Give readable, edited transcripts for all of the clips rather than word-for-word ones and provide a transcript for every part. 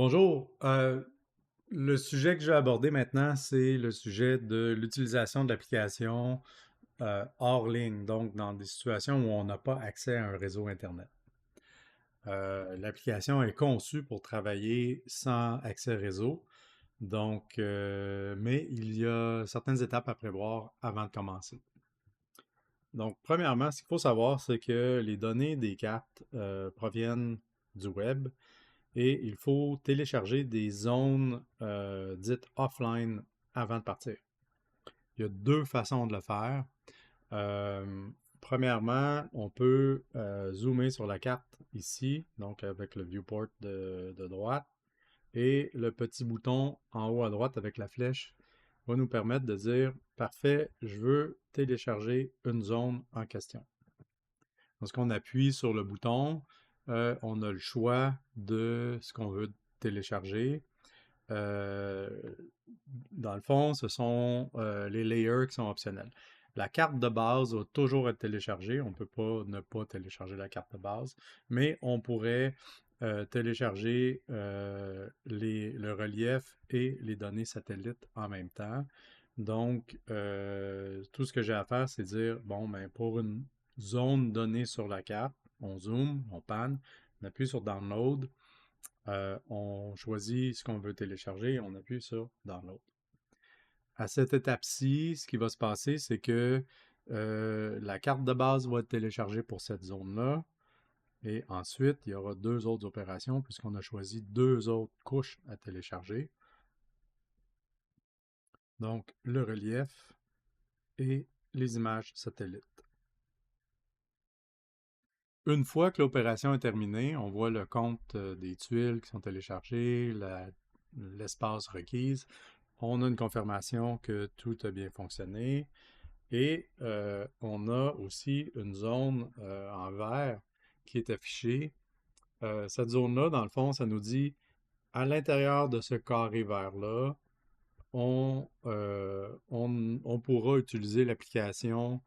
Bonjour. Le sujet que je vais aborder maintenant, c'est le sujet de l'utilisation de l'application hors ligne, donc dans des situations où on n'a pas accès à un réseau Internet. L'application est conçue pour travailler sans accès réseau, donc, mais il y a certaines étapes à prévoir avant de commencer. Donc, premièrement, ce qu'il faut savoir, c'est que les données des cartes proviennent du web et il faut télécharger des zones dites offline avant de partir. Il y a deux façons de le faire. Euh, Premièrement, on peut zoomer sur la carte ici, donc avec le viewport de droite, et le petit bouton en haut à droite avec la flèche va nous permettre de dire, parfait, je veux télécharger une zone en question. Lorsqu'on appuie sur le bouton, on a le choix de ce qu'on veut télécharger. Euh, Dans le fond, ce sont les layers qui sont optionnels. La carte de base va toujours être téléchargée. On ne peut pas ne pas télécharger la carte de base, mais on pourrait télécharger le relief et les données satellites en même temps. Donc, tout ce que j'ai à faire, c'est dire, bon, ben, pour une zone donnée sur la carte, on zoome, on panne, on appuie sur Download, on choisit ce qu'on veut télécharger et on appuie sur Download. À cette étape-ci, ce qui va se passer, c'est que la carte de base va être téléchargée pour cette zone-là. Et ensuite, il y aura deux autres opérations puisqu'on a choisi deux autres couches à télécharger. Donc, le relief et les images satellites. Une fois que l'opération est terminée, on voit le compte des tuiles qui sont téléchargées, l'espace requise. On a une confirmation que tout a bien fonctionné. Et on a aussi une zone en vert qui est affichée. Cette zone-là, dans le fond, ça nous dit à l'intérieur de ce carré vert-là, on pourra utiliser l'application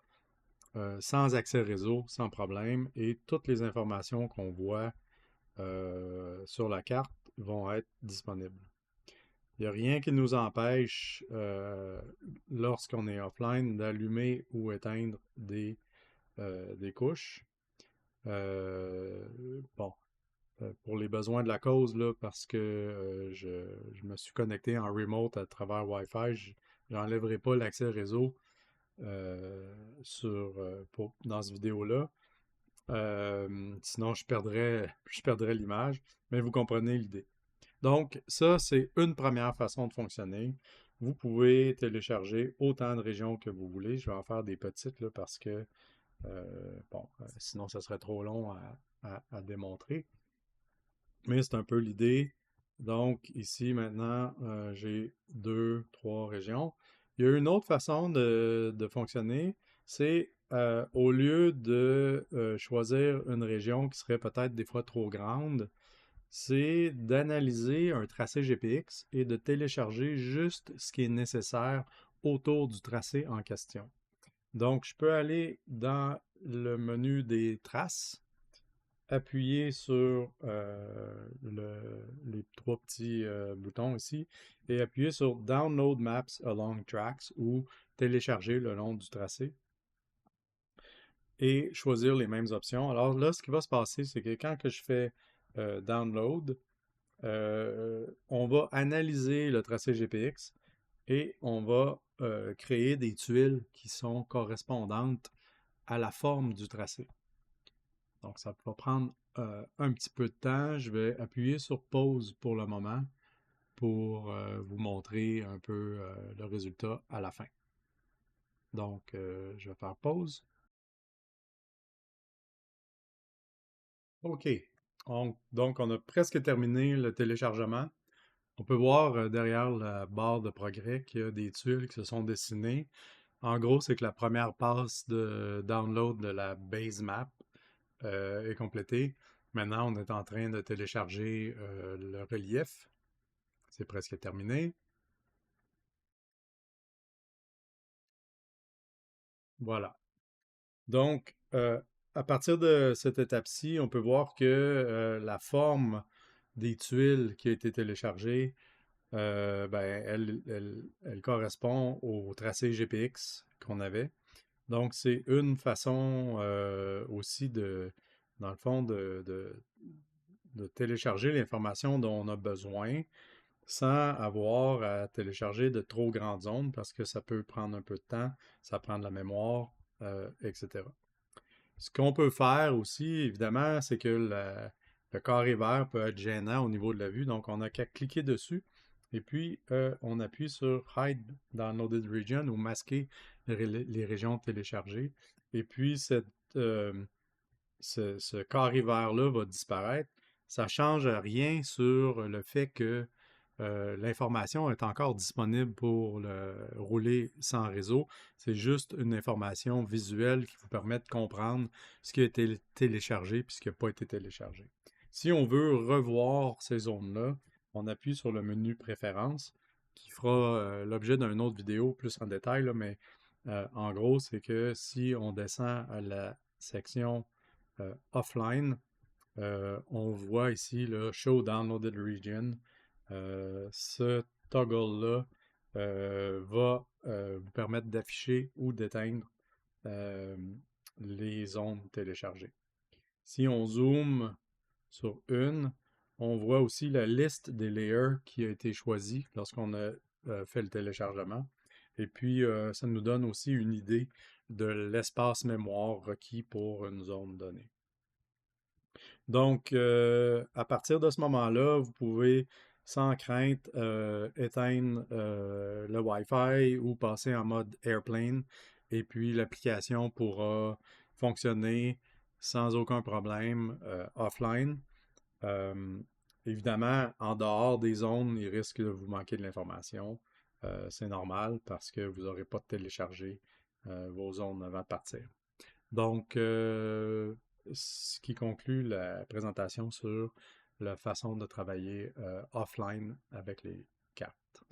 sans accès réseau, sans problème, et toutes les informations qu'on voit sur la carte vont être disponibles. Il n'y a rien qui nous empêche, lorsqu'on est offline, d'allumer ou éteindre des couches. Euh, bon, pour les besoins de la cause, là, parce que je me suis connecté en remote à travers Wi-Fi, j'enlèverai pas l'accès réseau dans cette vidéo-là. Sinon, je perdrais l'image, mais vous comprenez l'idée. Donc, ça, c'est une première façon de fonctionner. Vous pouvez télécharger autant de régions que vous voulez. Je vais en faire des petites là, parce que, sinon, ça serait trop long à démontrer. Mais c'est un peu l'idée. Donc, ici, maintenant, j'ai deux, trois régions. Il y a une autre façon de fonctionner, c'est au lieu de choisir une région qui serait peut-être des fois trop grande, c'est d'analyser un tracé GPX et de télécharger juste ce qui est nécessaire autour du tracé en question. Donc, je peux aller dans le menu des traces, appuyer sur les trois petits boutons ici et appuyer sur Download Maps Along Tracks ou télécharger le long du tracé et choisir les mêmes options. Alors là, ce qui va se passer, c'est que quand que je fais Download, on va analyser le tracé GPX et on va créer des tuiles qui sont correspondantes à la forme du tracé. Donc, ça va prendre un petit peu de temps. Je vais appuyer sur pause pour le moment pour vous montrer un peu le résultat à la fin. Donc, je vais faire pause. OK. Donc, on a presque terminé le téléchargement. On peut voir derrière la barre de progrès qu'il y a des tuiles qui se sont dessinées. En gros, c'est que la première passe de download de la base map est complétée. Maintenant, on est en train de télécharger le relief. C'est presque terminé. Voilà. Donc, à partir de cette étape-ci, on peut voir que la forme des tuiles qui a été téléchargée, ben, elle correspond au tracé GPX qu'on avait. Donc, c'est une façon aussi dans le fond, de télécharger l'information dont on a besoin sans avoir à télécharger de trop grandes zones parce que ça peut prendre un peu de temps, ça prend de la mémoire, etc. Ce qu'on peut faire aussi, évidemment, c'est que le carré vert peut être gênant au niveau de la vue, donc on n'a qu'à cliquer dessus et puis on appuie sur Hide Downloaded Region ou masquer les régions téléchargées. Et puis euh, ce carré vert-là va disparaître. Ça ne change rien sur le fait que l'information est encore disponible pour le rouler sans réseau. C'est juste une information visuelle qui vous permet de comprendre ce qui a été téléchargé et ce qui n'a pas été téléchargé. Si on veut revoir ces zones-là, on appuie sur le menu Préférences, qui fera l'objet d'une autre vidéo plus en détail, là, mais en gros, c'est que si on descend à la section offline, on voit ici le Show Downloaded Region. Ce toggle-là va vous permettre d'afficher ou d'éteindre euh, les zones téléchargées. Si on zoome sur une, on voit aussi la liste des layers qui a été choisie lorsqu'on a fait le téléchargement. Et puis, ça nous donne aussi une idée de l'espace mémoire requis pour une zone donnée. Donc, à partir de ce moment-là, vous pouvez sans crainte éteindre le Wi-Fi ou passer en mode airplane et puis l'application pourra fonctionner sans aucun problème offline. Euh, Évidemment, en dehors des zones, il risque de vous manquer de l'information. C'est normal parce que vous n'aurez pas téléchargé vos zones avant de partir. Donc, ce qui conclut la présentation sur la façon de travailler offline avec les cartes.